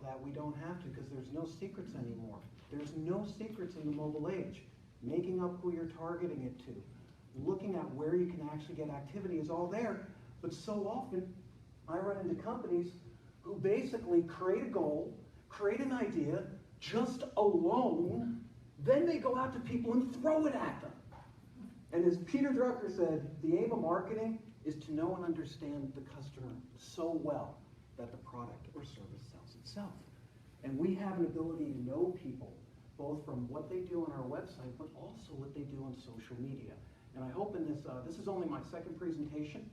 that, we don't have to because there's no secrets anymore. There's no secrets in the mobile age. Making up who you're targeting it to, looking at where you can actually get activity is all there. But so often, I run into companies who basically create a goal, create an idea, just alone, then they go out to people and throw it at them. And as Peter Drucker said, the aim of marketing is to know and understand the customer so well that the product or service sells itself. And we have an ability to know people, both from what they do on our website, but also what they do on social media. And I hope in this is only my second presentation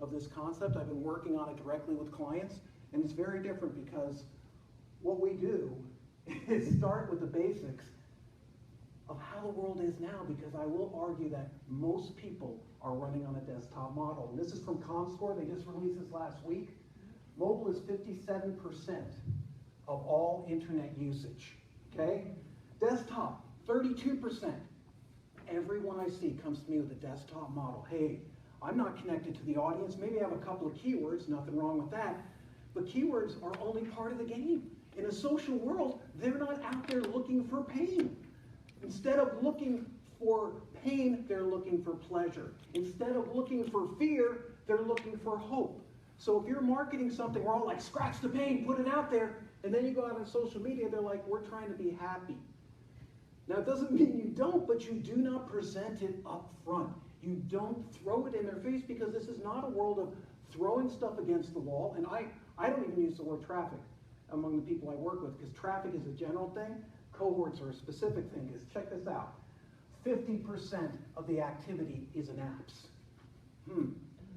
of this concept. I've been working on it directly with clients, and it's very different because what we do is start with the basics of how the world is now, because I will argue that most people are running on a desktop model. And this is from ComScore. They just released this last week. Mobile is 57% of all internet usage, okay? Desktop, 32%. Everyone I see comes to me with a desktop model. Hey, I'm not connected to the audience. Maybe I have a couple of keywords, nothing wrong with that. But keywords are only part of the game. In a social world, they're not out there looking for pain. Instead of looking for pain, they're looking for pleasure. Instead of looking for fear, they're looking for hope. So if you're marketing something, we're all like, scratch the pain, put it out there, and then you go out on social media, they're like, we're trying to be happy. Now, it doesn't mean you don't, but you do not present it up front. You don't throw it in their face, because this is not a world of throwing stuff against the wall. And I don't even use the word traffic among the people I work with, because traffic is a general thing. Cohorts are a specific thing. Because check this out. 50% of the activity is in apps.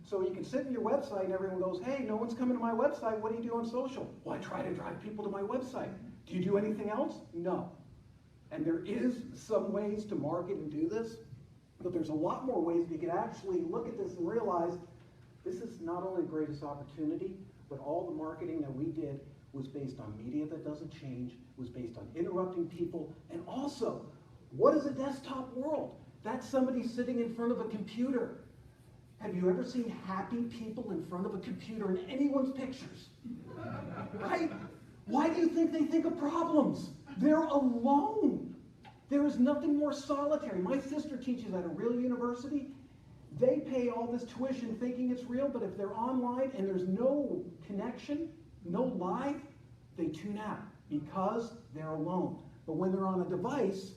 So you can sit in your website and everyone goes, hey, no one's coming to my website. What do you do on social? Well, I try to drive people to my website. Do you do anything else? No. And there is some ways to market and do this, but there's a lot more ways we can actually look at this and realize this is not only the greatest opportunity, but all the marketing that we did was based on media that doesn't change, was based on interrupting people, and also, what is a desktop world? That's somebody sitting in front of a computer. Have you ever seen happy people in front of a computer in anyone's pictures? Right? Why do you think they think of problems? They're alone. There is nothing more solitary. My sister teaches at a real university. They pay all this tuition thinking it's real, but if they're online and there's no connection, no live, they tune out because they're alone. But when they're on a device,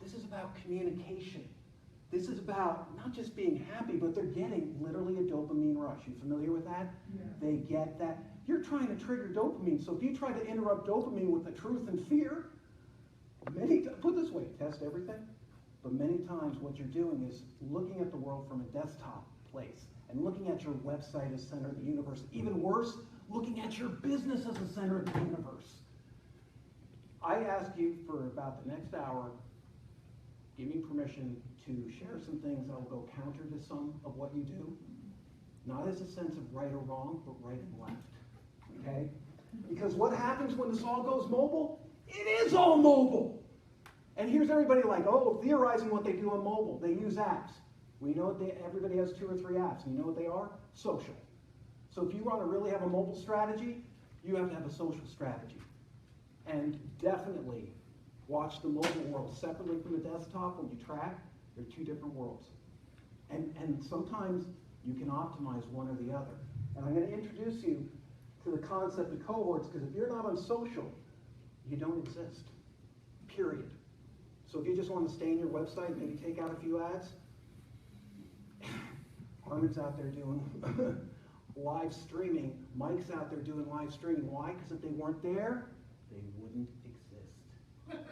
this is about communication. This is about not just being happy, but they're getting literally a dopamine rush. You familiar with that? Yeah. They get that. You're trying to trigger dopamine, so if you try to interrupt dopamine with the truth and fear, put it this way, test everything, but many times what you're doing is looking at the world from a desktop place and looking at your website as center of the universe. Even worse, looking at your business as the center of the universe. I ask you for about the next hour, give me permission to share some things that will go counter to some of what you do. Not as a sense of right or wrong, but right and left. Okay? Because what happens when this all goes mobile? It is all mobile. And here's everybody like, oh, theorizing what they do on mobile. They use apps. We know everybody has 2 or 3 apps. And you know what they are? Social. So if you want to really have a mobile strategy, you have to have a social strategy. And definitely watch the mobile world separately from the desktop. When you track, they're 2 different worlds. And sometimes you can optimize one or the other. And I'm going to introduce you to the concept of cohorts, because if you're not on social, you don't exist, period. So if you just want to stay in your website, maybe take out a few ads, Armin's out there doing live streaming, Mike's out there doing live streaming. Why? Because if they weren't there, they wouldn't exist.